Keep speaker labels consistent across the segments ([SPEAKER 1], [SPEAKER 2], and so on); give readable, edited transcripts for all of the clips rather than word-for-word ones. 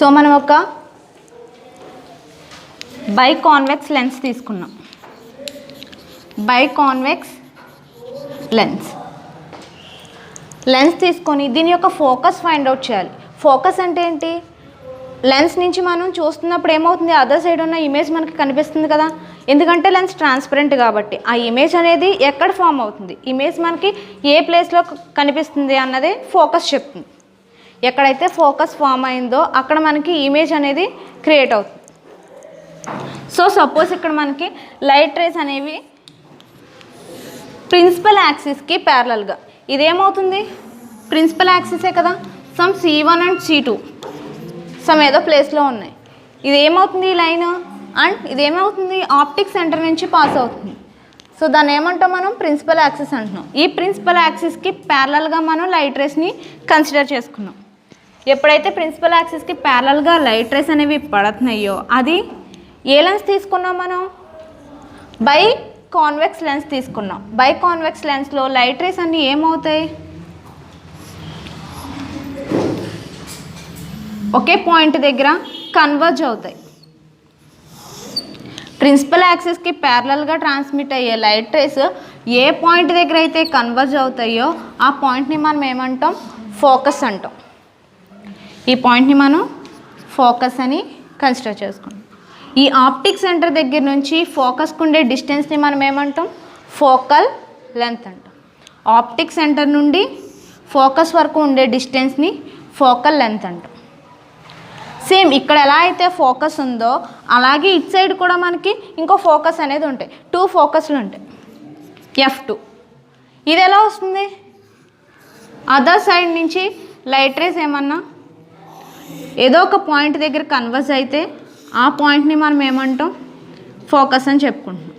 [SPEAKER 1] So మనం ఒక biconvex lens తీసుకున్నాం. బైకాన్వెక్స్ లెన్స్ తీసుకొని దీని యొక్క ఫోకస్ ఫైండ్ అవుట్ చేయాలి. ఫోకస్ అంటే ఏంటి? లెన్స్ నుంచి మనం చూస్తున్నప్పుడు ఏమవుతుంది, అదర్ సైడ్ ఉన్న ఇమేజ్ మనకి కనిపిస్తుంది కదా, ఎందుకంటే లెన్స్ ట్రాన్స్పరెంట్ కాబట్టి. ఆ ఇమేజ్ అనేది ఎక్కడ ఫామ్ అవుతుంది, ఇమేజ్ మనకి ఏ ప్లేస్లో కనిపిస్తుంది అన్నది ఫోకస్ చెప్తుంది. ఎక్కడైతే ఫోకస్ ఫామ్ అయిందో అక్కడ మనకి ఇమేజ్ అనేది క్రియేట్ అవుతుంది. సో సపోజ్ ఇక్కడ మనకి లైట్ రేస్ అనేవి ప్రిన్సిపల్ యాక్సిస్కి ప్యారలల్గా, ఇదేమవుతుంది ప్రిన్సిపల్ యాక్సిసే కదా, some C1 and C2 some ఏదో ప్లేస్లో ఉన్నాయి. ఇది ఏమవుతుంది ఈ లైన్, అండ్ ఇదేమవుతుంది ఆప్టిక్ సెంటర్ నుంచి పాస్ అవుతుంది. సో దాన్ని ఏమంటాం మనం, ప్రిన్సిపల్ యాక్సిస్ అంటున్నాం. ఈ ప్రిన్సిపల్ యాక్సిస్కి ప్యారలల్గా మనం లైట్ రేస్ని కన్సిడర్ చేసుకున్నాం. ఎప్పుడైతే ప్రిన్సిపల్ యాక్సిస్కి ప్యారలల్గా లైట్ రేస్ అనేవి పడుతున్నాయో అది ఏ లెన్స్ తీసుకున్నాం మనం, బైకాన్వెక్స్ లెన్స్ తీసుకున్నాం. బైకాన్వెక్స్ లెన్స్లో లైట్ రేస్ అన్నీ ఏమవుతాయి, ఒకే పాయింట్ దగ్గర కన్వర్జ్ అవుతాయి. ప్రిన్సిపల్ యాక్సిస్కి ప్యారలల్గా ట్రాన్స్మిట్ అయ్యే లైట్ రేస్ ఏ పాయింట్ దగ్గర అయితే కన్వర్జ్ అవుతాయో ఆ పాయింట్ని మనం ఏమంటాం, ఫోకస్ అంటాం. ఈ పాయింట్ని మనం ఫోకస్ అని కన్సిడర్ చేసుకుంటాం. ఈ ఆప్టిక్ సెంటర్ దగ్గర నుంచి ఫోకస్కు ఉండే డిస్టెన్స్ని మనం ఏమంటాం, ఫోకల్ లెంత్ అంటాం. ఆప్టిక్ సెంటర్ నుండి ఫోకస్ వరకు ఉండే డిస్టెన్స్ని ఫోకల్ లెంత్ అంటాం. సేమ్ ఇక్కడ ఎలా అయితే ఫోకస్ ఉందో అలాగే ఇటు సైడ్ కూడా మనకి ఇంకో ఫోకస్ అనేది ఉంటాయి. 2 ఫోకస్లు ఉంటాయి, F2. ఇది ఎలా వస్తుంది, అదర్ సైడ్ నుంచి లైట్ రేస్ ఏమన్నా ఏదో ఒక పాయింట్ దగ్గర కన్వర్జ్ అయితే ఆ పాయింట్ని మనం ఏమంటాం, ఫోకస్ అని చెప్పుకుంటున్నాం.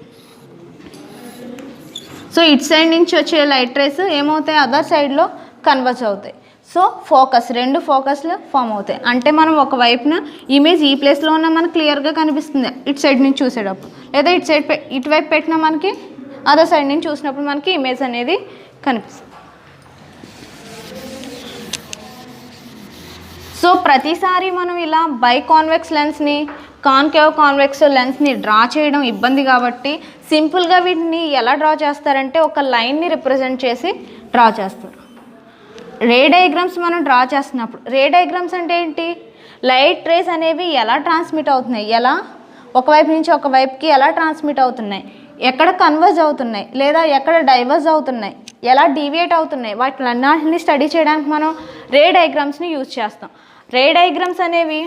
[SPEAKER 1] సో ఇటు సైడ్ నుంచి వచ్చే లైట్ రేస్ ఏమవుతాయి, అదర్ సైడ్లో కన్వర్జ్ అవుతాయి. సో ఫోకస్, 2 ఫోకస్లు ఫామ్ అవుతాయి. అంటే మనం ఒకవైపున ఇమేజ్ ఈ ప్లేస్లో ఉన్న మనకు క్లియర్గా కనిపిస్తుంది ఇటు సైడ్ నుంచి చూసేటప్పుడు, లేదా ఇటువైపు పెట్టినా మనకి అదర్ సైడ్ నుంచి చూసినప్పుడు మనకి ఇమేజ్ అనేది కనిపిస్తుంది. సో ప్రతిసారి మనం ఇలా బైకాన్వెక్స్ లెన్స్ని, కాన్కేవ్ కాన్వెక్స్ లెన్స్ని డ్రా చేయడం ఇబ్బంది కాబట్టి సింపుల్గా వీటిని ఎలా డ్రా చేస్తారంటే ఒక లైన్ని రిప్రజెంట్ చేసి డ్రా చేస్తారు. రే డయాగ్రామ్స్ మనం డ్రా చేస్తున్నప్పుడు, రే డయాగ్రామ్స్ అంటే ఏంటి, లైట్ రేస్ అనేవి ఎలా ట్రాన్స్మిట్ అవుతున్నాయి, ఎలా ఒకవైపు నుంచి ఒకవైపుకి ఎలా ట్రాన్స్మిట్ అవుతున్నాయి, ఎక్కడ కన్వర్జ్ అవుతున్నాయి లేదా ఎక్కడ డైవర్జ్ అవుతున్నాయి, ఎలా డీవియేట్ అవుతున్నాయి, వాటిలన్నింటినీ స్టడీ చేయడానికి మనం రే డయాగ్రామ్స్ని యూజ్ చేస్తాం. రే డయాగ్రామ్స్ అనేవి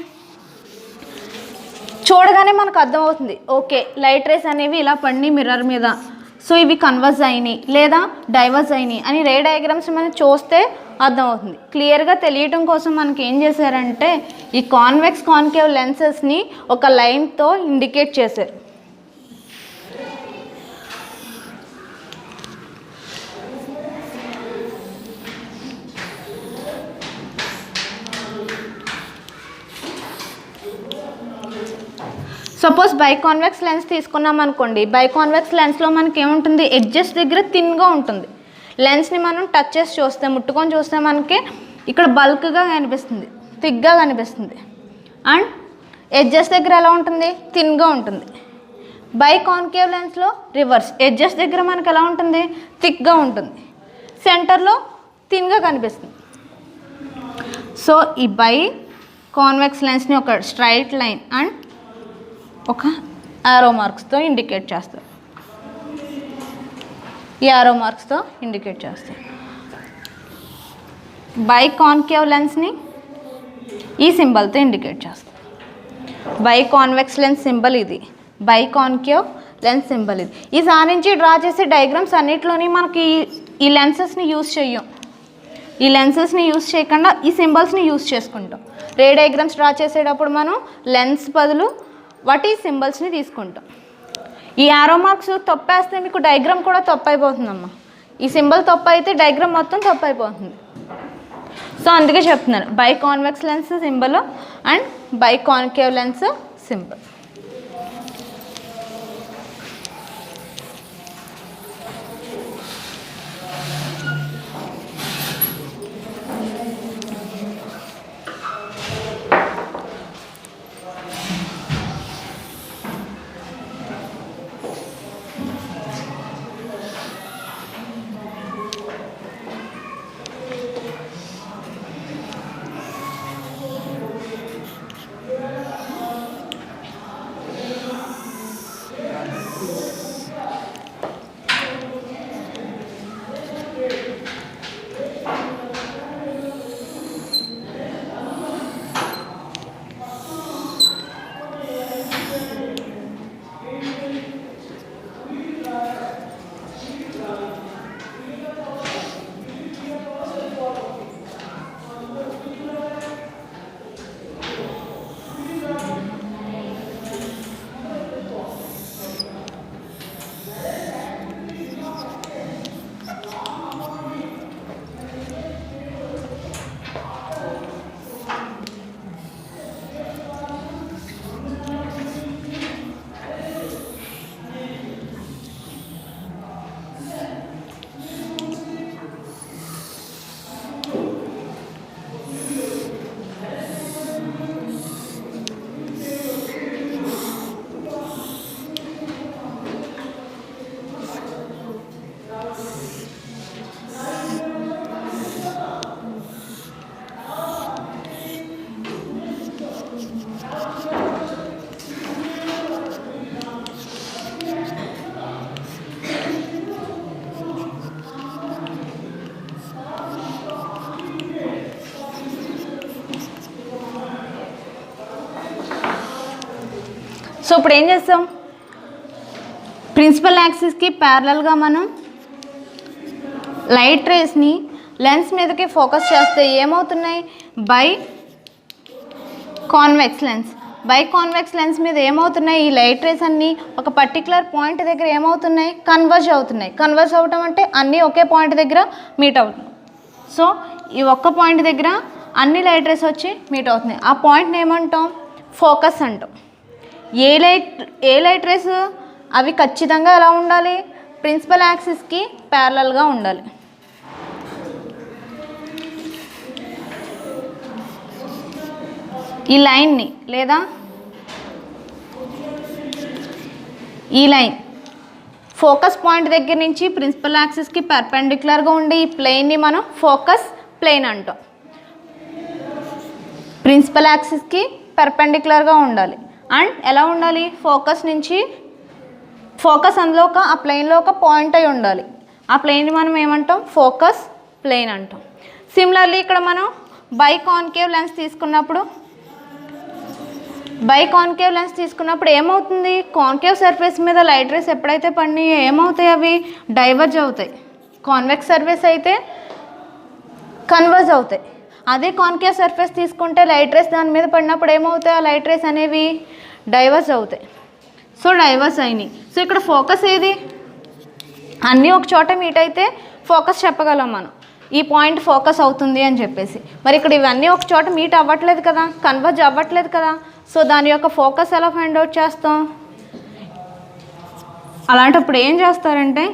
[SPEAKER 1] చూడగానే మనకు అర్థమవుతుంది, ఓకే లైట్ రేస్ అనేవి ఇలా పడినాయి మిర్రర్ మీద, సో ఇవి కన్వర్జ్ అయినాయి లేదా డైవర్జ్ అయినాయి అని రే డయాగ్రామ్స్ మనం చూస్తే అర్థమవుతుంది. క్లియర్గా తెలియటం కోసం మనకి ఏం చేశారంటే ఈ కాన్వెక్స్ కాన్కేవ్ లెన్సెస్ని ఒక లైన్తో ఇండికేట్ చేశారు. సపోజ్ బైకాన్వెక్స్ లెన్స్ తీసుకున్నాం అనుకోండి, బైకాన్వెక్స్ లెన్స్లో మనకి ఏముంటుంది, ఎడ్జెస్ దగ్గర థిన్గా ఉంటుంది. లెన్స్ని మనం టచ్ చేసి చూస్తే, ముట్టుకొని చూస్తే మనకి ఇక్కడ బల్క్గా కనిపిస్తుంది, థిక్గా కనిపిస్తుంది. అండ్ ఎడ్జెస్ దగ్గర ఎలా ఉంటుంది, థిన్గా ఉంటుంది. బైకాన్కేవ్ లెన్స్లో రివర్స్, ఎడ్జెస్ దగ్గర మనకి ఎలా ఉంటుంది, థిక్గా ఉంటుంది, సెంటర్లో థిన్గా కనిపిస్తుంది. సో ఈ బైకాన్వెక్స్ లెన్స్ని ఒక స్ట్రైట్ లైన్ అండ్ ఒక యారో మార్క్స్తో ఇండికేట్ చేస్తారు. ఈ యారో మార్క్స్తో ఇండికేట్ చేస్తారు. బైకాన్కేవ్ లెన్స్ని ఈ సింబల్తో ఇండికేట్ చేస్తారు. బైకాన్వెక్స్ లెన్స్ సింబల్ ఇది, బైకాన్కేవ్ లెన్స్ సింబల్ ఇది. ఈసారి నుంచి డ్రా చేసే డయాగ్రామ్స్ అన్నిట్లోని మనకి ఈ లెన్సెస్ని యూజ్ చెయ్యం. ఈ లెన్సెస్ని యూజ్ చేయకుండా ఈ సింబల్స్ని యూజ్ చేసుకుంటాం. రే డయాగ్రామ్స్ డ్రా చేసేటప్పుడు మనం లెన్స్ బదులు వాటి సింబల్స్ని తీసుకుంటాం. ఈ యారో మార్క్స్ తప్పేస్తే మీకు డయాగ్రామ్ కూడా తప్పు అయిపోతుందమ్మా. ఈ సింబల్ తప్పు అయితే డయాగ్రామ్ మొత్తం తప్పు అయిపోతుంది. సో అందుకే చెప్తున్నాను, biconvex lens symbol and biconcave lens symbol. So ఇప్పుడు ఏం చేస్తాం, ప్రిన్సిపల్ యాక్సిస్కి ప్యారలల్గా మనం లైట్ రేస్ని లెన్స్ మీదకి ఫోకస్ చేస్తే ఏమవుతున్నాయి, బై కాన్వెక్స్ లెన్స్ మీద ఏమవుతున్నాయి, ఈ లైట్ రేస్ అన్నీ ఒక పర్టికులర్ పాయింట్ దగ్గర ఏమవుతున్నాయి, కన్వర్జ్ అవుతున్నాయి. కన్వర్జ్ అవటం అంటే అన్నీ ఒకే పాయింట్ దగ్గర మీట్ అవుతున్నాయి. సో ఈ ఒక్క పాయింట్ దగ్గర అన్ని లైట్ రేస్ వచ్చి మీట్ అవుతున్నాయి. ఆ పాయింట్ని ఏమంటాం, ఫోకస్ అంటాం. ఏ లైట్ రేస్ అవి ఖచ్చితంగా ఎలా ఉండాలి, ప్రిన్సిపల్ యాక్సిస్కి ప్యారలల్గా ఉండాలి. ఈ లైన్ని లేదా ఈ లైన్ ఫోకస్ పాయింట్ దగ్గర నుంచి ప్రిన్సిపల్ యాక్సిస్కి పర్పెండిక్యులర్గా ఉండే ఈ ప్లేన్ని మనం ఫోకస్ ప్లేన్ అంటాం. ప్రిన్సిపల్ యాక్సిస్కి పర్పెండిక్యులర్గా ఉండాలి. అండ్ ఎలా ఉండాలి, ఫోకస్ అందులో ఆ ప్లేన్లో ఒక పాయింట్ అయి ఉండాలి. ఆ ప్లేన్ని మనం ఏమంటాం, ఫోకస్ ప్లేన్ అంటాం. సిమిలర్లీ ఇక్కడ మనం బై కాన్కేవ్ లెన్స్ తీసుకున్నప్పుడు ఏమవుతుంది, కాన్కేవ్ సర్ఫేస్ మీద లైట్ రేస్ ఎప్పుడైతే పడినాయో ఏమవుతాయి, అవి డైవర్జ్ అవుతాయి. కాన్వెక్స్ సర్ఫేస్ అయితే కన్వర్జ్ అవుతాయి. అదే కాన్కేవ్ సర్ఫేస్ తీసుకుంటే లైట్ రేస్ దాని మీద పడినప్పుడు ఏమవుతాయి, ఆ లైట్ రేస్ అనేవి డైవర్జ్ అవుతాయి. సో డైవర్స్ అయినాయి. సో ఇక్కడ ఫోకస్ ఏది, అన్నీ ఒక చోట మీట్ అయితే ఫోకస్ చెప్పగలం మనం, ఈ పాయింట్ ఫోకస్ అవుతుంది అని చెప్పేసి. మరి ఇక్కడ ఇవన్నీ ఒక చోట మీట్ అవ్వట్లేదు కదా, కన్వర్జ్ అవ్వట్లేదు కదా. సో దాని యొక్క ఫోకస్ ఎలా ఫైండ్ అవుట్ చేస్తాం, అలాంటప్పుడు ఏం చేస్తారంటే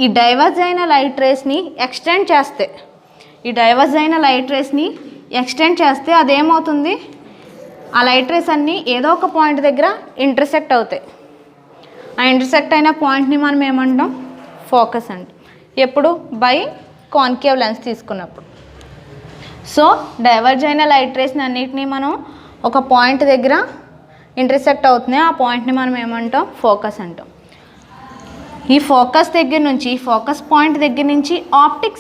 [SPEAKER 1] ఈ డైవర్జ్ అయిన లైట్ రేస్ని ఎక్స్టెండ్ చేస్తే అదేమవుతుంది, ఆ లైట్ రేస్ అన్నీ ఏదో ఒక పాయింట్ దగ్గర ఇంటర్సెక్ట్ అవుతాయి. ఆ ఇంటర్సెక్ట్ అయిన పాయింట్ని మనం ఏమంటాం, ఫోకస్ అంటాం. ఎప్పుడు బై కాన్కేవ్ లెన్స్ తీసుకున్నప్పుడు. సో డైవర్జ్ అయిన లైట్ రేస్ని అన్నిటినీ మనం ఒక పాయింట్ దగ్గర ఇంటర్సెక్ట్ అవుతున్నాయి, ఆ పాయింట్ని మనం ఏమంటాం, ఫోకస్ అంటాం. ఈ ఫోకస్ పాయింట్ దగ్గర నుంచి ఆప్టిక్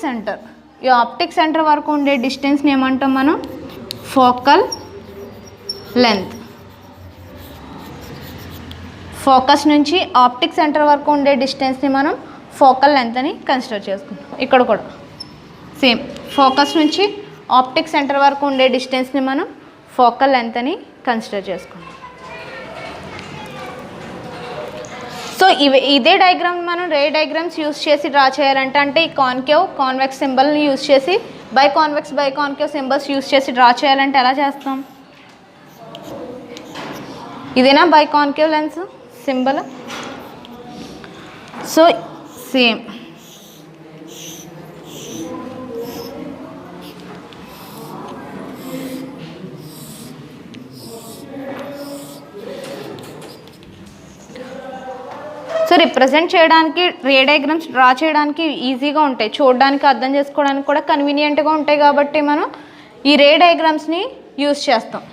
[SPEAKER 1] సెంటర్ వరకు ఉండే డిస్టెన్స్ని ఏమంటాం మనం, ఫోకల్ లెంత్. ఫోకస్ నుంచి ఆప్టిక్ సెంటర్ వరకు ఉండే డిస్టెన్స్ని మనం ఫోకల్ లెంత్ అని కన్సిడర్ చేసుకుంటాం. ఇక్కడ కూడా సేమ్, ఫోకస్ నుంచి ఆప్టిక్ సెంటర్ వరకు ఉండే డిస్టెన్స్ని మనం ఫోకల్ లెంత్ అని కన్సిడర్ చేసుకుంటాం. సో ఇదే డయాగ్రామ్ మనం రే డయాగ్రామ్స్ యూస్ చేసి డ్రా చేయాలంటే, అంటే ఈ కాన్వెక్స్ సింబల్ని యూస్ చేసి బై కాన్కేవ్ సింబల్స్ యూస్ చేసి డ్రా చేయాలంటే ఎలా చేస్తాం, ఇదేనా by concave lens symbol. So same so represent చేయడానికి రే డయాగ్రామ్స్ డ్రా చేయడానికి ఈజీగా ఉంటాయి, చూడడానికి అర్థం చేసుకోవడానికి కూడా కన్వీనియంట్గా ఉంటాయి. కాబట్టి మనం ఈ రే డయాగ్రామ్స్ని యూస్ చేస్తాం.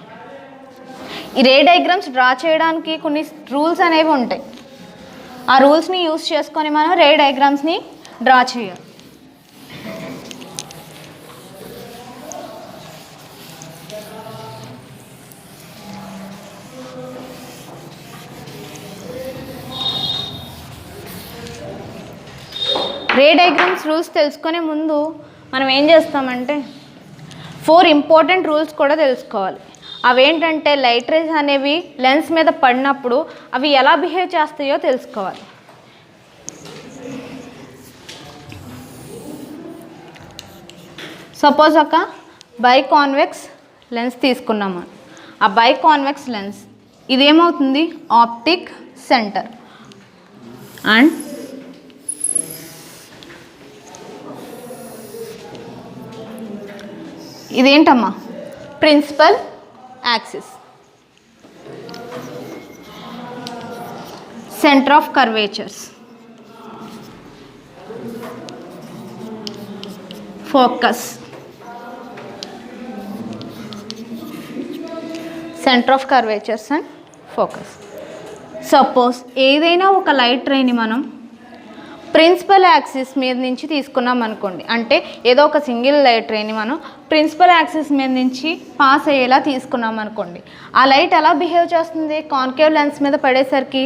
[SPEAKER 1] ఈ రే డయాగ్రామ్స్ డ్రా చేయడానికి కొన్ని రూల్స్ అనేవి ఉంటాయి. ఆ రూల్స్ని యూస్ చేసుకొని మనం రే డయాగ్రామ్స్ని డ్రా చేయాలి. రే డయాగ్రామ్స్ రూల్స్ తెలుసుకునే ముందు మనం ఏం చేస్తామంటే 4 ఇంపార్టెంట్ రూల్స్ కూడా తెలుసుకోవాలి. అవేంటంటే లైట్ రేస్ అనేవి లెన్స్ మీద పడినప్పుడు అవి ఎలా బిహేవ్ చేస్తాయో తెలుసుకోవాలి. సపోజ్ ఒక బై కాన్వెక్స్ లెన్స్ తీసుకున్నాము. ఆ బై కాన్వెక్స్ లెన్స్ ఇదేమవుతుంది, ఆప్టిక్ సెంటర్. అండ్ ఇదేంటమ్మా, principal axis, centre of curvatures, focus, centre of curvatures and focus. Suppose ఏదైనా ఒక లైట్ రేని మనం ప్రిన్సిపల్ యాక్సిస్ మీద నుంచి తీసుకున్నాం అనుకోండి, అంటే ఏదో ఒక సింగిల్ లైట్ రేని మనం ప్రిన్సిపల్ యాక్సిస్ మీద నుంచి పాస్ అయ్యేలా తీసుకున్నాం అనుకోండి, ఆ లైట్ ఎలా బిహేవ్ చేస్తుంది? కాన్కేవ్ లెన్స్ మీద పడేసరికి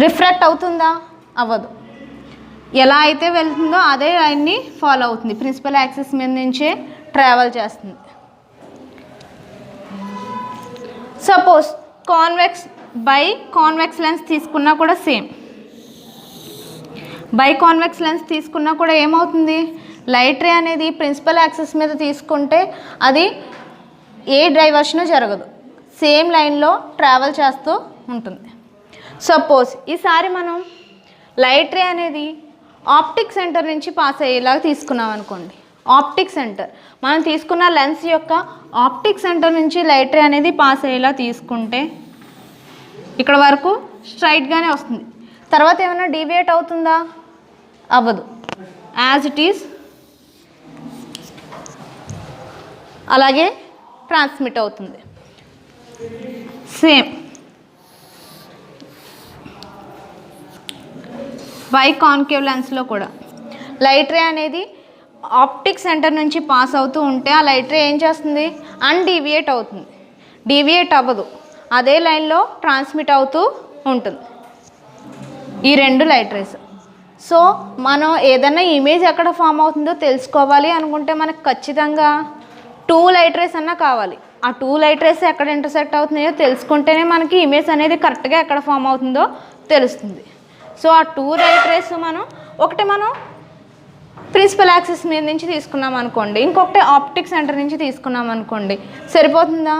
[SPEAKER 1] రిఫ్రాక్ట్ అవుతుందా? అవ్వదు. ఎలా అయితే వెళ్తుందో అదే లైన్ని ఫాలో అవుతుంది, ప్రిన్సిపల్ యాక్సిస్ మీద నుంచే ట్రావెల్ చేస్తుంది. సపోజ్ బై కాన్వెక్స్ లెన్స్ తీసుకున్నా కూడా సేమ్. బై కాన్వెక్స్ లెన్స్ తీసుకున్నా కూడా ఏమవుతుంది? లైట్ రే అనేది ప్రిన్సిపల్ యాక్సిస్ మీద తీసుకుంటే అది ఏ డైవర్షను జరగదు, సేమ్ లైన్లో ట్రావెల్ చేస్తూ ఉంటుంది. సపోజ్ ఈసారి మనం లైట్ రే అనేది ఆప్టిక్ సెంటర్ నుంచి పాస్ అయ్యేలాగా తీసుకున్నాం అనుకోండి. ఆప్టిక్ సెంటర్ మనం తీసుకున్న లెన్స్ యొక్క ఆప్టిక్ సెంటర్ నుంచి లైట్ రే అనేది పాస్ అయ్యేలా తీసుకుంటే ఇక్కడ వరకు స్ట్రైట్గానే వస్తుంది. తర్వాత ఏమైనా డీవియేట్ అవుతుందా? అవ్వదు, యాజ్ ఇట్ ఈజ్ అలాగే ట్రాన్స్మిట్ అవుతుంది. సేమ్ బై కాన్కేవ్ లెన్స్లో కూడా లైట్ రే అనేది ఆప్టిక్ సెంటర్ నుంచి పాస్ అవుతూ ఉంటే ఆ లైట్ రే ఏం చేస్తుంది? అన్డీవియేట్ అవుతుంది. డీవియేట్ అవ్వదు, అదే లైన్లో ట్రాన్స్మిట్ అవుతూ ఉంటుంది ఈ రెండు లైట్ రేస్. సో మనం ఏదైనా ఇమేజ్ ఎక్కడ ఫామ్ అవుతుందో తెలుసుకోవాలి అనుకుంటే మనకు ఖచ్చితంగా 2 లైట్ రేస్ అన్నా కావాలి. ఆ 2 లైట్ రేస్ ఎక్కడ ఇంటర్సెక్ట్ అవుతున్నాయో తెలుసుకుంటేనే మనకి ఇమేజ్ అనేది కరెక్ట్గా ఎక్కడ ఫామ్ అవుతుందో తెలుస్తుంది. సో ఆ 2 లైట్ రేస్ మనం ప్రిన్సిపల్ యాక్సిస్ మీద నుంచి తీసుకున్నాం అనుకోండి, ఇంకొకటి ఆప్టిక్ సెంటర్ నుంచి తీసుకున్నాం అనుకోండి, సరిపోతుందా?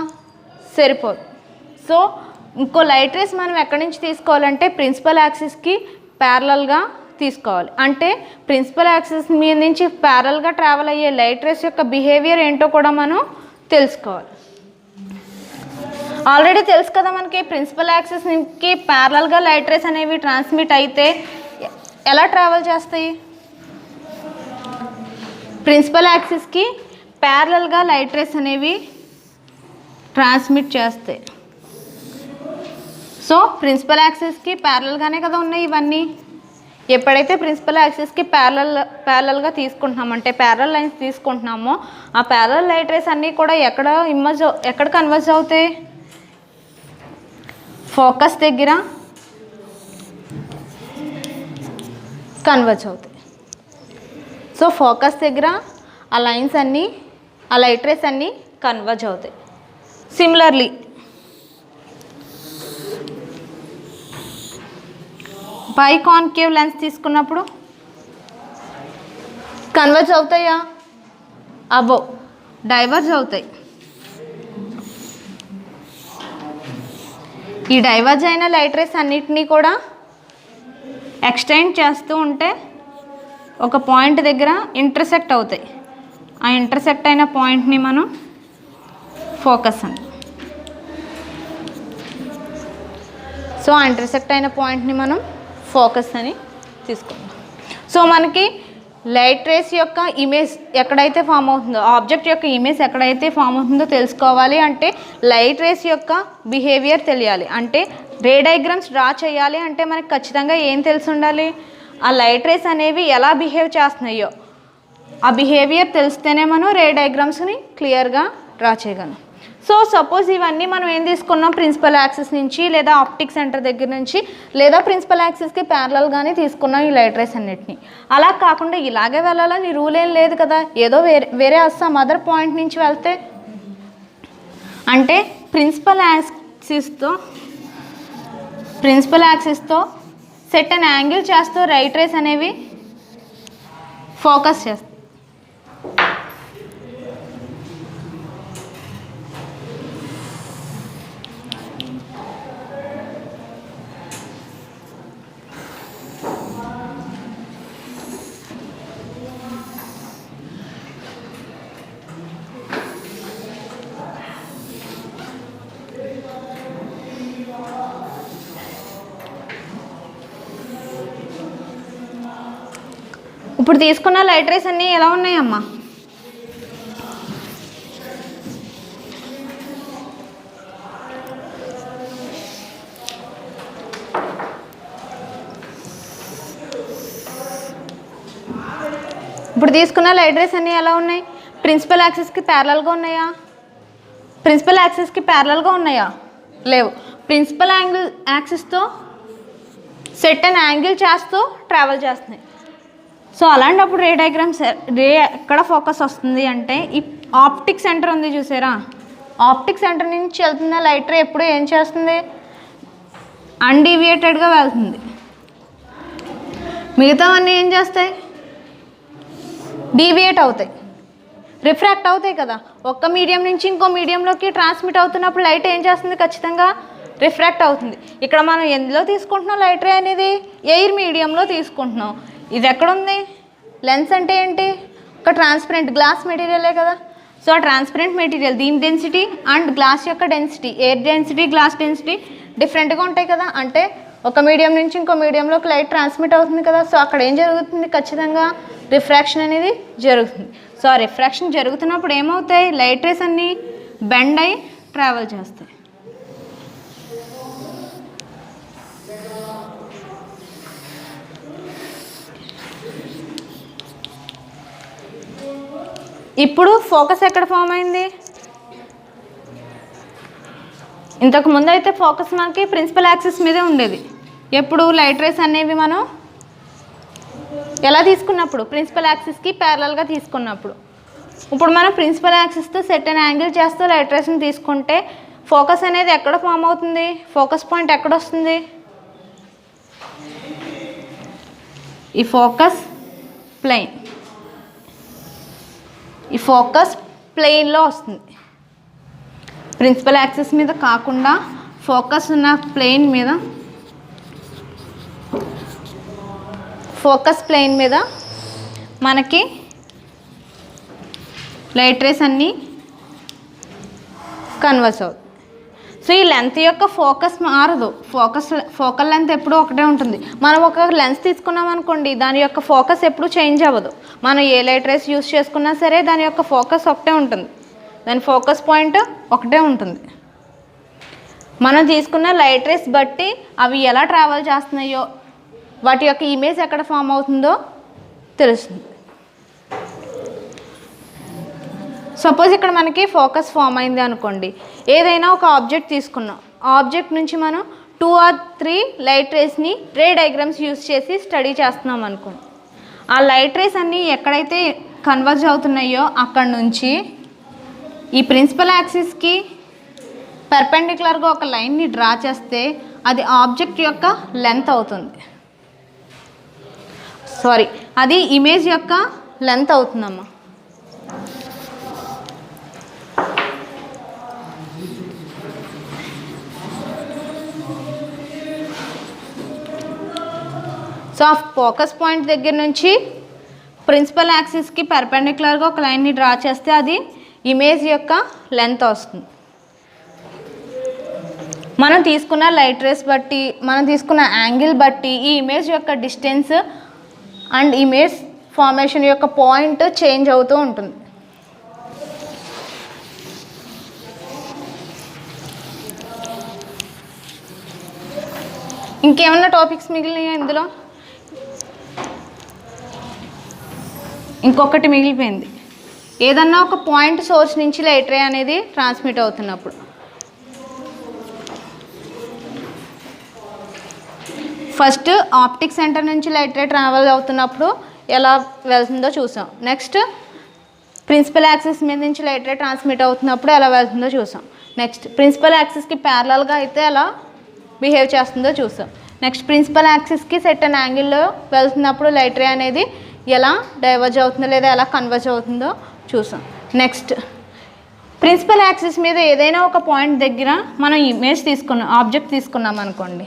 [SPEAKER 1] సరిపోదు. సో ఇంకో లైట్ రేస్ మనం ఎక్కడి నుంచి తీసుకోవాలంటే ప్రిన్సిపల్ యాక్సిస్కి ప్యారలల్గా తీసుకోవాలి. అంటే ప్రిన్సిపల్ యాక్సిస్ మీద నుంచి ప్యారల్గా ట్రావెల్ అయ్యే లైట్ రేస్ యొక్క బిహేవియర్ ఏంటో కూడా మనం తెలుసుకోవాలి. ఆల్రెడీ తెలుసు కదా మనకి, ప్రిన్సిపల్ యాక్సిస్కి ప్యారలల్గా లైట్ రేస్ అనేవి ట్రాన్స్మిట్ అయితే ఎలా ట్రావెల్ చేస్తాయి? ప్రిన్సిపల్ యాక్సిస్కి ప్యారలల్గా లైట్ రేస్ అనేవి ట్రాన్స్మిట్ చేస్తాయి. సో ప్రిన్సిపల్ యాక్సిస్కి ప్యారలల్గానే కదా ఉన్నాయి ఇవన్నీ. ఎప్పుడైతే ప్రిన్సిపల్ యాక్సిస్కి ప్యారలల్గా తీసుకుంటున్నామో, అంటే ప్యారలల్ లైన్స్ తీసుకుంటున్నామో, ఆ ప్యారలల్ లైట్ రేస్ అన్నీ కూడా ఎక్కడ కన్వర్జ్ అవుతాయి? ఫోకస్ దగ్గర కన్వర్జ్ అవుతాయి. సో ఫోకస్ దగ్గర ఆ లైన్స్ అన్నీ, ఆ లైట్ రేస్ అన్నీ కన్వర్జ్ అవుతాయి. సిమిలర్లీ బై కాన్కేవ్ లెన్స్ తీసుకున్నప్పుడు కన్వర్జ్ అవుతాయా? అబోవ్ డైవర్జ్ అవుతాయి. ఈ డైవర్జ్ అయిన లైట్ రేస్ అన్నిటినీ కూడా ఎక్స్టెండ్ చేస్తూ ఉంటే ఒక పాయింట్ దగ్గర ఇంటర్సెక్ట్ అవుతాయి. ఆ ఇంటర్సెక్ట్ అయిన పాయింట్ని మనం ఫోకస్ అని. సో ఆ ఇంటర్సెక్ట్ అయిన పాయింట్ని మనం ఫోకస్ అని తీసుకుంటాం. సో మనకి లైట్ రేస్ యొక్క ఇమేజ్ ఎక్కడైతే ఫామ్ అవుతుందో, ఆబ్జెక్ట్ యొక్క ఇమేజ్ ఎక్కడైతే ఫామ్ అవుతుందో తెలుసుకోవాలి అంటే లైట్ రేస్ యొక్క బిహేవియర్ తెలియాలి. అంటే రే డయాగ్రామ్స్ డ్రా చేయాలి అంటే మనకి ఖచ్చితంగా ఏం తెలిసి ఉండాలి? ఆ లైట్ రేస్ అనేవి ఎలా బిహేవ్ చేస్తున్నాయో ఆ బిహేవియర్ తెలిస్తేనే మనం రే డయాగ్రామ్స్ని క్లియర్గా డ్రా చేయగలం. సో సపోజ్ ఇవన్నీ మనం ఏం తీసుకున్నాం? ప్రిన్సిపల్ యాక్సిస్ నుంచి లేదా ఆప్టిక్ సెంటర్ దగ్గర నుంచి లేదా ప్రిన్సిపల్ యాక్సిస్కి ప్యారలల్గానే తీసుకున్నాం ఈ లైట్ రేస్ అన్నిటిని. అలా కాకుండా ఇలాగే వెళ్ళాలని రూల్ ఏం లేదు కదా, ఏదో వేరే సమ్ అదర్ పాయింట్ నుంచి వెళ్తే, అంటే ప్రిన్సిపల్ యాక్సిస్తో సెట్ అండ్ యాంగిల్ చేస్తూ రైట్ రేస్ అనేవి ఫోకస్ చేస్తాయి. ఇప్పుడు తీసుకున్న లైట్ రేస్ అన్నీ ఎలా ఉన్నాయమ్మా? ఇప్పుడు తీసుకున్న లైట్ రేస్ అన్నీ ఎలా ఉన్నాయి? ప్రిన్సిపల్ యాక్సిస్కి ప్యారలల్గా ఉన్నాయా? ప్రిన్సిపల్ యాక్సిస్కి ప్యారలల్గా ఉన్నాయా? లేవు. ప్రిన్సిపల్ యాక్సిస్తో సెట్ అండ్ యాంగిల్ చేస్తూ ట్రావెల్ చేస్తున్నాయి. సో అలాంటప్పుడు రే డయాగ్రామ్స్ ఎక్కడ ఫోకస్ వస్తుంది అంటే ఈ ఆప్టిక్ సెంటర్ ఉంది చూసారా, ఆప్టిక్ సెంటర్ నుంచి వెళ్తున్న లైట్ రే ఎప్పుడు ఏం చేస్తుంది? అన్డీవియేటెడ్గా వెళ్తుంది. మిగతావన్నీ ఏం చేస్తాయి? డీవియేట్ అవుతాయి, రిఫ్రాక్ట్ అవుతాయి కదా. ఒక్క మీడియం నుంచి ఇంకో మీడియంలోకి ట్రాన్స్మిట్ అవుతున్నప్పుడు లైట్ ఏం చేస్తుంది? ఖచ్చితంగా రిఫ్రాక్ట్ అవుతుంది. ఇక్కడ మనం ఎందులో తీసుకుంటున్నాం లైట్ రే అనేది? ఎయిర్ మీడియంలో తీసుకుంటున్నాం. ఇది ఎక్కడుంది? లెన్స్ అంటే ఏంటి? ఒక ట్రాన్స్పరెంట్ గ్లాస్ మెటీరియలే కదా. సో ఆ ట్రాన్స్పరెంట్ మెటీరియల్ దీని డెన్సిటీ అండ్ గ్లాస్ యొక్క density, air density glass density డిఫరెంట్గా ఉంటాయి కదా. అంటే ఒక మీడియం నుంచి ఇంకో మీడియంలోకి లైట్ ట్రాన్స్మిట్ అవుతుంది కదా. సో అక్కడ ఏం జరుగుతుంది? ఖచ్చితంగా రిఫ్రాక్షన్ అనేది జరుగుతుంది. సో ఆ రిఫ్రాక్షన్ జరుగుతున్నప్పుడు ఏమవుతాయి? లైట్ రేస్ అన్నీ బెండ్ అయి ట్రావెల్ చేస్తాయి. ఇప్పుడు ఫోకస్ ఎక్కడ ఫామ్ అయింది? ఇంతకు ముందు అయితే ఫోకస్ మనకి ప్రిన్సిపల్ యాక్సిస్ మీదే ఉండేది. ఎప్పుడు లైట్ రేస్ అనేవి మనం ఎలా తీసుకున్నప్పుడు? ప్రిన్సిపల్ యాక్సిస్కి ప్యారలల్గా తీసుకున్నప్పుడు. ఇప్పుడు మనం ప్రిన్సిపల్ యాక్సిస్తో సెట్ అండ్ యాంగిల్ చేస్తూ లైట్ రేస్ని తీసుకుంటే ఫోకస్ అనేది ఎక్కడ ఫామ్ అవుతుంది? ఫోకస్ పాయింట్ ఎక్కడ వస్తుంది? ఈ ఫోకస్ ప్లేన్, ఈ ఫోకస్ ప్లేన్లో వస్తుంది. ప్రిన్సిపల్ యాక్సిస్ మీద కాకుండా ఫోకస్ ఉన్న ప్లేన్ మీద, ఫోకస్ ప్లేన్ మీద మనకి లైట్ రేస్ అన్నీ కన్వర్స్ అవుతుంది. సో ఈ లెంత్ యొక్క ఫోకస్ మారదు. ఫోకల్ లెంత్ ఎప్పుడూ ఒకటే ఉంటుంది. మనం ఒక లెన్స్ తీసుకున్నాం అనుకోండి, దాని యొక్క ఫోకస్ ఎప్పుడూ చేంజ్ అవ్వదు. మనం ఏ లైట్ రేస్ యూస్ చేసుకున్నా సరే దాని యొక్క ఫోకస్ ఒకటే ఉంటుంది, దాని ఫోకస్ పాయింట్ ఒకటే ఉంటుంది. మనం తీసుకున్న లైట్ రేస్ బట్టి అవి ఎలా ట్రావెల్ చేస్తున్నాయో, వాటి యొక్క ఇమేజ్ ఎక్కడ ఫామ్ అవుతుందో తెలుస్తుంది. సపోజ్ ఇక్కడ మనకి ఫోకస్ ఫామ్ అయింది అనుకోండి, ఏదైనా ఒక ఆబ్జెక్ట్ తీసుకున్నాం, ఆ ఆబ్జెక్ట్ నుంచి మనం 2 or 3 లైట్ రేస్ని రే డయాగ్రామ్స్ యూస్ చేసి స్టడీ చేస్తున్నాం అనుకోండి. ఆ లైట్ రేస్ అన్నీ ఎక్కడైతే కన్వర్జ్ అవుతున్నాయో అక్కడ నుంచి ఈ ప్రిన్సిపల్ యాక్సిస్కి పర్పెండిక్యులర్గా ఒక లైన్ని డ్రా చేస్తే అది ఆబ్జెక్ట్ యొక్క లెంత్ అవుతుంది. అది ఇమేజ్ యొక్క లెంత్ అవుతుందమ్మా. సో ఆ ఫోకస్ పాయింట్ దగ్గర నుంచి ప్రిన్సిపల్ యాక్సిస్కి పర్పెండిక్యులర్గా ఒక లైన్ని డ్రా చేస్తే అది ఇమేజ్ యొక్క లెంత్ వస్తుంది. మనం తీసుకున్న లైట్ రేస్ బట్టి, మనం తీసుకున్న యాంగిల్ బట్టి ఈ ఇమేజ్ యొక్క డిస్టెన్స్ అండ్ ఇమేజ్ ఫార్మేషన్ యొక్క పాయింట్ చేంజ్ అవుతూ ఉంటుంది. ఇంకేమన్నా టాపిక్స్ మిగిలినాయా ఇందులో? ఇంకొకటి మిగిలిపోయింది. ఏదన్నా ఒక పాయింట్ సోర్స్ నుంచి లైట్ రే అనేది ట్రాన్స్మిట్ అవుతున్నప్పుడు ఫస్ట్ ఆప్టిక్ సెంటర్ నుంచి లైట్ రే ట్రావెల్ అవుతున్నప్పుడు ఎలా వెళ్తుందో చూసాం. నెక్స్ట్ ప్రిన్సిపల్ యాక్సిస్ మీద నుంచి లైట్ రే ట్రాన్స్మిట్ అవుతున్నప్పుడు ఎలా వెళ్తుందో చూసాం. నెక్స్ట్ ప్రిన్సిపల్ యాక్సిస్కి ప్యారలల్గా అయితే ఎలా బిహేవ్ చేస్తుందో చూసాం. నెక్స్ట్ ప్రిన్సిపల్ యాక్సిస్కి సెట్ అండ్ యాంగిల్లో వెళ్తున్నప్పుడు లైట్ రే అనేది ఎలా డైవర్జ్ అవుతుందో లేదా ఎలా కన్వర్జ్ అవుతుందో చూసాం. నెక్స్ట్ ప్రిన్సిపల్ యాక్సిస్ మీద ఏదైనా ఒక పాయింట్ దగ్గర మనం ఇమేజ్ తీసుకున్నాం, ఆబ్జెక్ట్ తీసుకున్నాం అనుకోండి,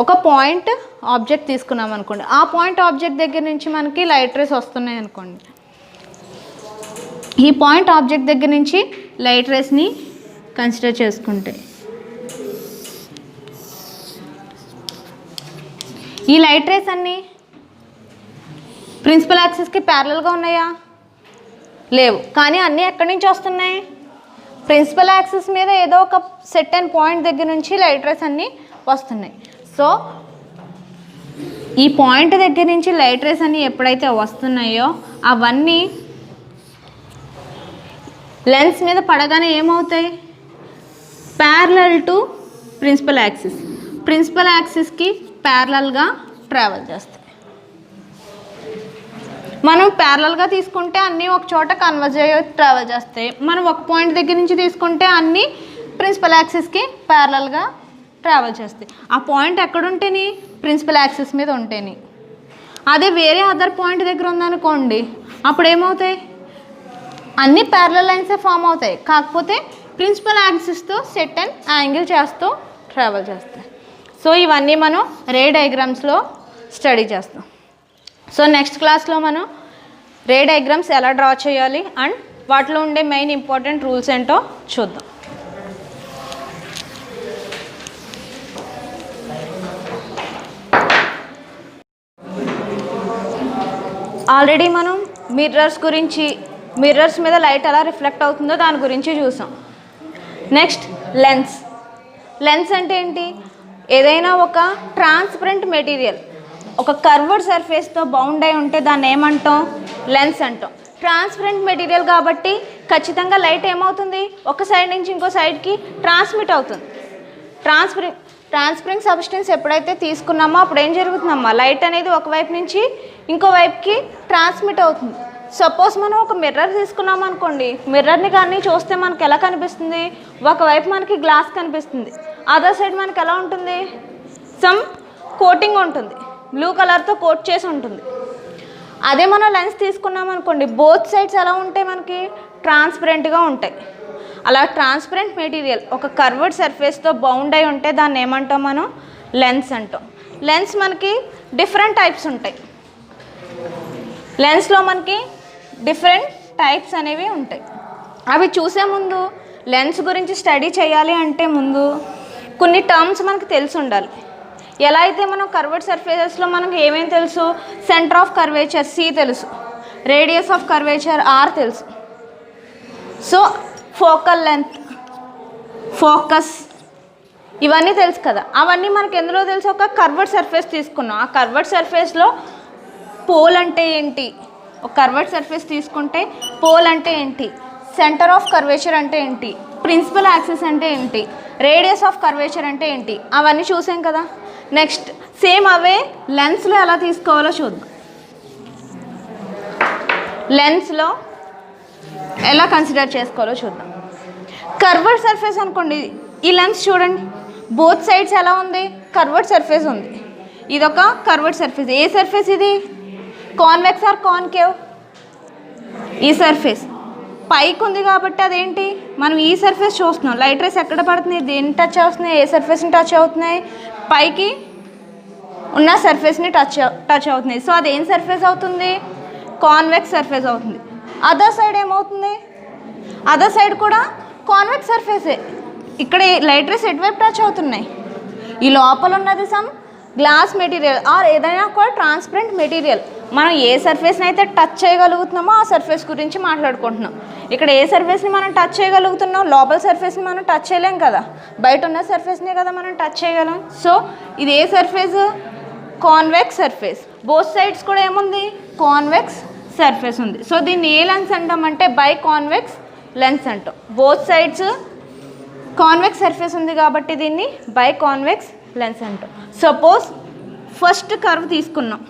[SPEAKER 1] ఒక పాయింట్ ఆబ్జెక్ట్ తీసుకున్నాం అనుకోండి, ఆ పాయింట్ ఆబ్జెక్ట్ దగ్గర నుంచి మనకి లైట్ రేస్ వస్తున్నాయి అనుకోండి, ఈ పాయింట్ ఆబ్జెక్ట్ దగ్గర నుంచి లైట్ రేస్ని కన్సిడర్ చేసుకుంటే ఈ లైట్ రేస్ అన్నీ ప్రిన్సిపల్ యాక్సిస్కి ప్యారలల్గా ఉన్నాయా? లేవు. కానీ అన్నీ ఎక్కడి నుంచి వస్తున్నాయి? ప్రిన్సిపల్ యాక్సిస్ మీద ఏదో ఒక సెట్ అండ్ పాయింట్ దగ్గర నుంచి లైట్ రేస్ అన్నీ వస్తున్నాయి. సో ఈ పాయింట్ దగ్గర నుంచి లైట్ రేస్ అని ఎప్పుడైతే వస్తున్నాయో అవన్నీ లెన్స్ మీద పడగానే ఏమవుతాయి, parallel to principal axis, principal యాక్సిస్కి ప్యారలల్గా ట్రావెల్ చేస్తాయి. మనం ప్యారలల్గా తీసుకుంటే అన్నీ ఒక చోట కన్వర్జ్ అయ్యి ట్రావెల్ చేస్తాయి. మనం ఒక పాయింట్ దగ్గర నుంచి తీసుకుంటే అన్నీ ప్రిన్సిపల్ యాక్సిస్కి ప్యారలల్గా ట్రావెల్ చేస్తాయి. ఆ పాయింట్ ఎక్కడుంటేని ప్రిన్సిపల్ యాక్సిస్ మీద ఉంటేని. అదే వేరే అదర్ పాయింట్ దగ్గర ఉందనుకోండి, అప్పుడు ఏమవుతాయి, అన్ని ప్యారలల్ లైన్సే ఫామ్ అవుతాయి, కాకపోతే ప్రిన్సిపల్ యాక్సిస్తో సెట్ అండ్ యాంగిల్ చేస్తూ ట్రావెల్ చేస్తాయి. సో ఇవన్నీ మనం రే డయాగ్రామ్స్లో స్టడీ చేస్తాం. సో నెక్స్ట్ క్లాస్లో మనం రే డయాగ్రామ్స్ ఎలా డ్రా చేయాలి అండ్ వాటిలో ఉండే మెయిన్ ఇంపార్టెంట్ రూల్స్ ఏంటో చూద్దాం. ఆల్రెడీ మనం మిర్రర్స్ మీద లైట్ ఎలా రిఫ్లెక్ట్ అవుతుందో దాని గురించి చూసాం. నెక్స్ట్ లెన్స్ అంటే ఏంటి, ఏదైనా ఒక ట్రాన్స్పరెంట్ మెటీరియల్ ఒక కర్వ్డ్ సర్ఫేస్తో బౌండ్ అయి ఉంటే దాన్ని ఏమంటాం, లెన్స్ అంటాం. ట్రాన్స్పరెంట్ మెటీరియల్ కాబట్టి ఖచ్చితంగా లైట్ ఏమవుతుంది, ఒక సైడ్ నుంచి ఇంకో సైడ్కి ట్రాన్స్మిట్ అవుతుంది. ట్రాన్స్పరెంట్ సబ్స్టెన్స్ ఎప్పుడైతే తీసుకున్నామో అప్పుడు ఏం జరుగుతుందమ్మా, లైట్ అనేది ఒకవైపు నుంచి ఇంకో వైపుకి ట్రాన్స్మిట్ అవుతుంది. సపోజ్ మనం ఒక మిర్రర్ తీసుకున్నాం అనుకోండి, మిర్రర్ని కానీ చూస్తే మనకి ఎలా కనిపిస్తుంది, ఒకవైపు మనకి గ్లాస్ కనిపిస్తుంది, అదర్ సైడ్ మనకి ఎలా ఉంటుంది, సమ్ కోటింగ్ ఉంటుంది, బ్లూ కలర్తో కోట్ చేసి ఉంటుంది. అదే మనం లెన్స్ తీసుకున్నాం అనుకోండి, బోత్ సైడ్స్ ఎలా ఉంటాయి, మనకి ట్రాన్స్పరెంట్గా ఉంటాయి. అలా ట్రాన్స్పరెంట్ మెటీరియల్ ఒక కర్వ్డ్ సర్ఫేస్తో బౌండ్ అయి ఉంటే దాన్ని ఏమంటాం మనం, లెన్స్ అంటాం. లెన్స్ మనకి డిఫరెంట్ టైప్స్ ఉంటాయి. లెన్స్లో మనకి డిఫరెంట్ టైప్స్ అనేవి ఉంటాయి. అవి చూసే ముందు లెన్స్ గురించి స్టడీ చేయాలి అంటే ముందు కొన్ని టర్మ్స్ మనకు తెలిసి ఉండాలి. ఎలా అయితే మనం కర్వ్డ్ సర్ఫేసెస్లో మనకు ఏమేమి తెలుసు, సెంటర్ ఆఫ్ కర్వేచర్ C తెలుసు, రేడియస్ ఆఫ్ కర్వేచర్ R తెలుసు. సో ఫోకల్ లెంత్, ఫోకస్, ఇవన్నీ తెలుసు కదా. అవన్నీ మనకి ఎందులో తెలుసు, ఒక కర్వ్డ్ సర్ఫేస్ తీసుకున్నాం. ఆ కర్వ్డ్ సర్ఫేస్లో పోల్ అంటే ఏంటి, ఒక కర్వ్డ్ సర్ఫేస్ తీసుకుంటే పోల్ అంటే ఏంటి, సెంటర్ ఆఫ్ కర్వేచర్ అంటే ఏంటి, ప్రిన్సిపల్ యాక్సిస్ అంటే ఏంటి, రేడియస్ ఆఫ్ కర్వేచర్ అంటే ఏంటి, అవన్నీ చూసాం కదా. నెక్స్ట్ సేమ్ అవే లెన్స్లో ఎలా తీసుకోవాలో చూద్దాం. లెన్స్లో ఎలా కన్సిడర్ చేసుకోవాలో చూద్దాం. కర్వ్డ్ సర్ఫేస్ అనుకోండి, ఈ లెన్స్ చూడండి, బోత్ సైడ్స్ ఎలా ఉంది, కర్వ్డ్ సర్ఫేస్ ఉంది. ఇదొక కర్వ్డ్ సర్ఫేస్. ఏ సర్ఫేస్ ఇది, కాన్వెక్స్ ఆర్ కాన్కేవ్, ఈ సర్ఫేస్ పైకి ఉంది కాబట్టి అదేంటి, మనం ఈ సర్ఫేస్ చూస్తున్నాం. లైట్ రేస్ ఎక్కడ పడుతున్నాయి, దేన్ని టచ్ అవుతున్నాయి, ఏ సర్ఫేస్ని టచ్ అవుతున్నాయి, పైకి ఉన్న సర్ఫేస్ని టచ్ అవుతున్నాయి. సో అదేం సర్ఫేస్ అవుతుంది, కాన్వెక్స్ సర్ఫేస్ అవుతుంది. అదర్ సైడ్ ఏమవుతుంది, అదర్ సైడ్ కూడా కాన్వెక్స్ సర్ఫేసే. ఇక్కడ లైట్ రేస్ ఎటువైపు టచ్ అవుతున్నాయి, ఈ లోపల ఉన్నది సమ్ గ్లాస్ మెటీరియల్ ఆర్ ఏదైనా కూడా ట్రాన్స్పరెంట్ మెటీరియల్. మనం ఏ సర్ఫేస్ని అయితే టచ్ చేయగలుగుతున్నామో ఆ సర్ఫేస్ గురించి మాట్లాడుకుంటున్నాం. ఇక్కడ ఏ సర్ఫేస్ని మనం టచ్ చేయగలుగుతున్నాం, లోపల సర్ఫేస్ని మనం టచ్ చేయలేం కదా, బయట ఉన్న సర్ఫేస్నే కదా మనం టచ్ చేయగలం. సో ఇది ఏ surface, convex surface. Both sides కూడా ఏముంది, కాన్వెక్స్ సర్ఫేస్ ఉంది. సో దీన్ని ఏ లెన్స్ అంటామంటే బై కాన్వెక్స్ లెన్స్ అంటాం. బోత్ సైడ్స్ కాన్వెక్స్ సర్ఫేస్ ఉంది కాబట్టి దీన్ని బై కాన్వెక్స్ లెన్స్ అంటాం. సపోజ్ ఫస్ట్ కర్వ్ తీసుకున్నాం,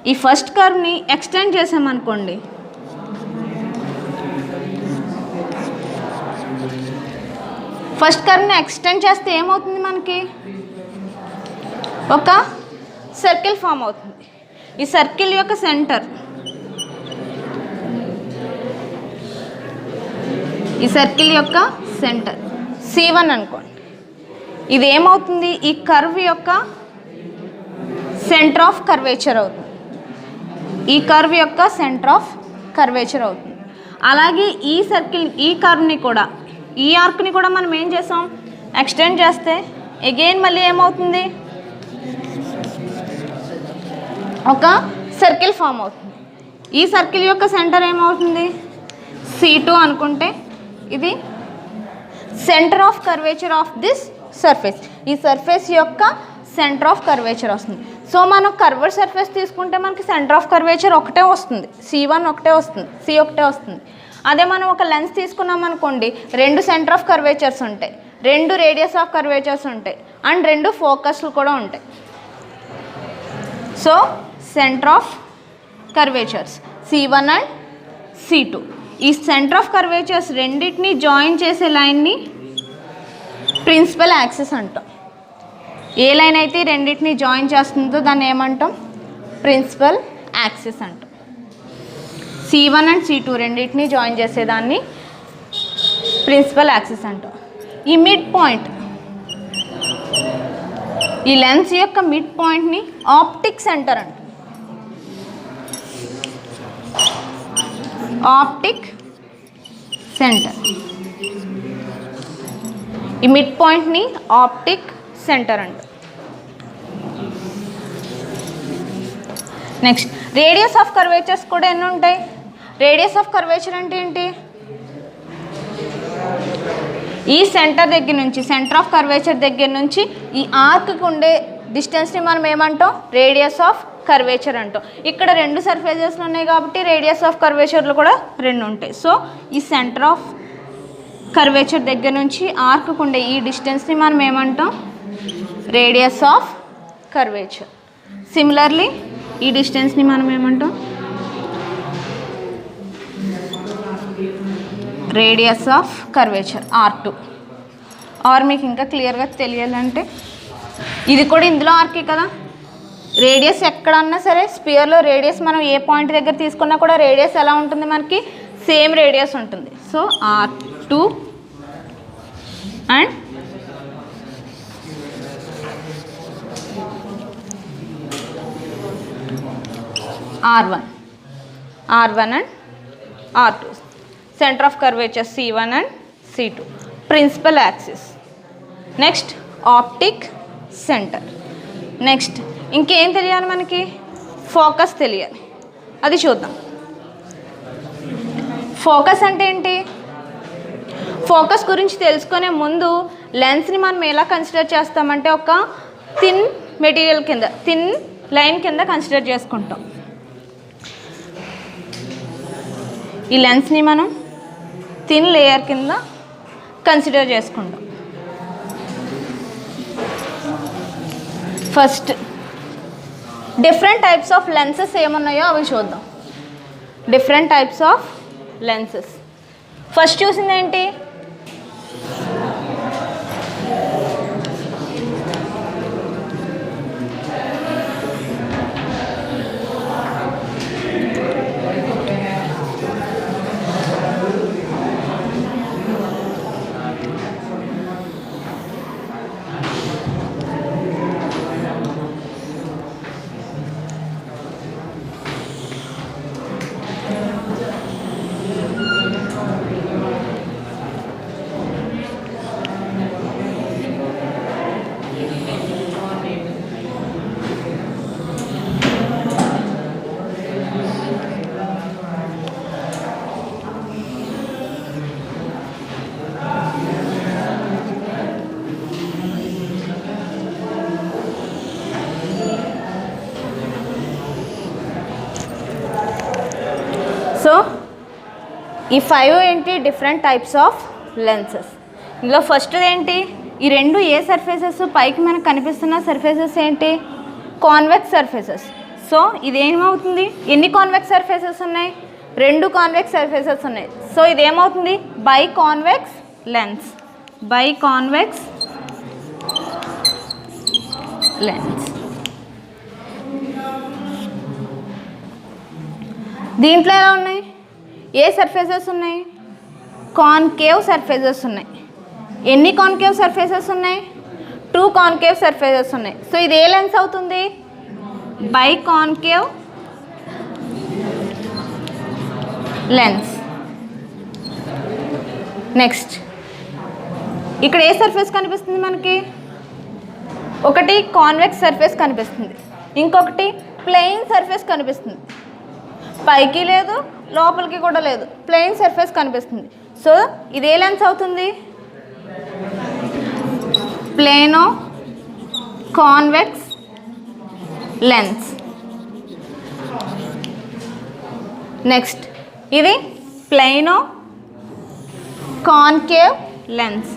[SPEAKER 1] ఈ ఫస్ట్ కర్వ్ని ఎక్స్టెండ్ చేసామనుకోండి, ఫస్ట్ కర్వ్ని ఎక్స్టెండ్ చేస్తే ఏమవుతుంది, మనకి ఒక సర్కిల్ ఫామ్ అవుతుంది. ఈ సర్కిల్ యొక్క సెంటర్, ఈ సర్కిల్ యొక్క సెంటర్ C1 అనుకోండి. ఇది ఏమవుతుంది, ఈ కర్వ్ యొక్క సెంటర్ ఆఫ్ కర్వేచర్ అవుతుంది. ఈ కర్వ్ యొక్క సెంటర్ ఆఫ్ కర్వేచర్ అవుతుంది. అలాగే ఈ సర్కిల్, ఈ కర్వ్ని కూడా, ఈ ఆర్క్ని కూడా మనం ఏం చేసాం, ఎక్స్టెండ్ చేస్తే అగైన్ మళ్ళీ ఏమవుతుంది, ఒక సర్కిల్ ఫామ్ అవుతుంది. ఈ సర్కిల్ యొక్క సెంటర్ ఏమవుతుంది, C2 అనుకుంటే ఇది centre of curvature of this surface. ఈ సర్ఫేస్ యొక్క సెంటర్ ఆఫ్ కర్వేచర్ వస్తుంది. సో మనం కర్వ్డ్ సర్ఫేస్ తీసుకుంటే మనకి సెంటర్ ఆఫ్ కర్వేచర్ ఒకటే వస్తుంది, C1 ఒకటే వస్తుంది, C ఒకటే వస్తుంది. అదే మనం ఒక లెన్స్ తీసుకున్నాం అనుకోండి, 2 సెంటర్ ఆఫ్ కర్వేచర్స్ ఉంటాయి, 2 రేడియస్ ఆఫ్ కర్వేచర్స్ ఉంటాయి, అండ్ 2 ఫోకస్లు కూడా ఉంటాయి. So centre of curvatures C1 and C2. ఈ సెంటర్ ఆఫ్ కర్వేచర్స్ రెండింటిని జాయిన్ చేసే లైన్ని ప్రిన్సిపల్ యాక్సిస్ అంటాం. ఏ లైన్ అయితే రెండింటిని జాయిన్ చేస్తుందో దాన్ని ఏమంటాం? ప్రిన్సిపల్ యాక్సిస్ అంటాం. C1 అండ్ C2 రెండింటిని జాయిన్ చేసేదాన్ని ప్రిన్సిపల్ యాక్సిస్ అంటాం. ఈ మిడ్ పాయింట్, ఈ లెన్స్ యొక్క మిడ్ పాయింట్ని ఆప్టిక్ సెంటర్ అంటాం. ఆప్టిక్ సెంటర్, ఈ మిడ్ పాయింట్ని ఆప్టిక్ సెంటర్ అంటాం. నెక్స్ట్ రేడియస్ ఆఫ్ కర్వేచర్స్ కూడా ఎన్ని ఉంటాయి? రేడియస్ ఆఫ్ కర్వేచర్ అంటే ఏంటి? ఈ సెంటర్ దగ్గర నుంచి, సెంటర్ ఆఫ్ కర్వేచర్ దగ్గర నుంచి ఈ ఆర్క్కి ఉండే డిస్టెన్స్ని మనం ఏమంటాం? రేడియస్ ఆఫ్ కర్వేచర్ అంటాం. ఇక్కడ 2 సర్ఫేసెస్లు ఉన్నాయి కాబట్టి రేడియస్ ఆఫ్ కర్వేచర్లు కూడా 2 ఉంటాయి. సో ఈ సెంటర్ ఆఫ్ కర్వేచర్ దగ్గర నుంచి ఆర్క్కి ఉండే ఈ డిస్టెన్స్ని మనం ఏమంటాం? Radius of curvature. సిమిలర్లీ ఈ డిస్టెన్స్ని మనం ఏమంటాం? Radius of curvature R2. Are మీకు ఇంకా క్లియర్గా తెలియాలంటే ఇది కూడా ఇందులో ఆర్కే కదా. రేడియస్ ఎక్కడన్నా సరే స్పియర్లో రేడియస్ మనం ఏ పాయింట్ దగ్గర తీసుకున్నా కూడా రేడియస్ ఎలా ఉంటుంది? మనకి సేమ్ రేడియస్ ఉంటుంది. So R2 and R1 and R2. Centre of curvature C1 and C2. Principal axis. Next optic centre. Next ఇంకేం తెలియాలి మనకి? ఫోకస్ తెలియాలి. అది చూద్దాం. ఫోకస్ అంటే ఏంటి? ఫోకస్ గురించి తెలుసుకునే ముందు లెన్స్ని మనం ఎలా కన్సిడర్ చేస్తామంటే ఒక థిన్ మెటీరియల్ కింద, థిన్ లైన్ కింద కన్సిడర్ చేసుకుంటాం. ఈ లెన్స్ని మనం థిన్ లేయర్ కింద కన్సిడర్ చేసుకుంటాం. First different types of lenses ఏమున్నాయో అవి చూద్దాం. Different types of lenses. First చూసింది ఏంటి? సో ఈ 5 ఏంటి? Different types of lenses. ఇందులో ఫస్ట్ ఏంటి? ఈ 2 ఏ సర్ఫేసెస్? పైకి మనకు కనిపిస్తున్న సర్ఫేసెస్ ఏంటి? Convex surfaces. సో ఇదేమవుతుంది? ఎన్ని కాన్వెక్స్ సర్ఫేసెస్ ఉన్నాయి? 2 కాన్వెక్స్ సర్ఫేసెస్ ఉన్నాయి. సో ఇదేమవుతుంది? Bi convex lens. Bi convex lens. దీంట్లో ఎలా ఉన్నాయి? ఏ సర్ఫేసెస్ ఉన్నాయి? కాన్కేవ్ సర్ఫేసెస్ ఉన్నాయి. ఎన్ని కాన్కేవ్ సర్ఫేసెస్ ఉన్నాయి? 2 కాన్కేవ్ సర్ఫేసెస్ ఉన్నాయి. సో ఇది ఏ లెన్స్ అవుతుంది? By concave lens. నెక్స్ట్ ఇక్కడ ఏ సర్ఫేస్ కనిపిస్తుంది మనకి? ఒకటి కాన్వెక్స్ సర్ఫేస్ కనిపిస్తుంది, ఇంకొకటి ప్లెయిన్ సర్ఫేస్ కనిపిస్తుంది. పైకి లేదు, లోపలికి కూడా లేదు, ప్లెయిన్ సర్ఫేస్ కనిపిస్తుంది. సో ఇదే లెన్స్ అవుతుంది? Plano convex lens. నెక్స్ట్ ఇది ప్లెయినో కాన్కేవ్ లెన్స్.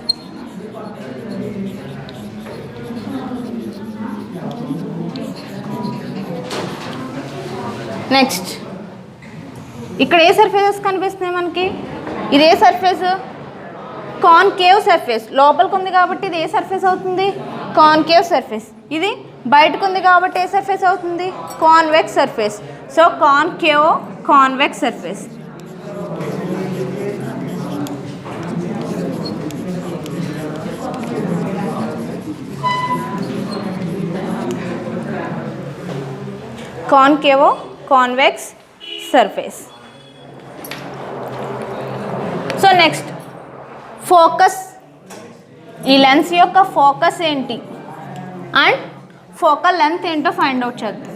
[SPEAKER 1] నెక్స్ట్ ఇక్కడ ఏ సర్ఫేసెస్ కనిపిస్తున్నాయి మనకి? ఇదే సర్ఫేస్ కాన్కేవ్ సర్ఫేస్, లోపలికి ఉంది కాబట్టి ఇది ఏ సర్ఫేస్ అవుతుంది? Concave surface. ఇది బయటకు ఉంది కాబట్టి ఏ సర్ఫేస్ అవుతుంది? Convex surface. So concave convex surface. Concave convex surface. So next focus. ఈ లెన్స్ యొక్క ఫోకస్ ఏంటి అండ్ ఫోకల్ లెంత్ ఏంటో ఫైండ్ అవుట్ చేద్దాం.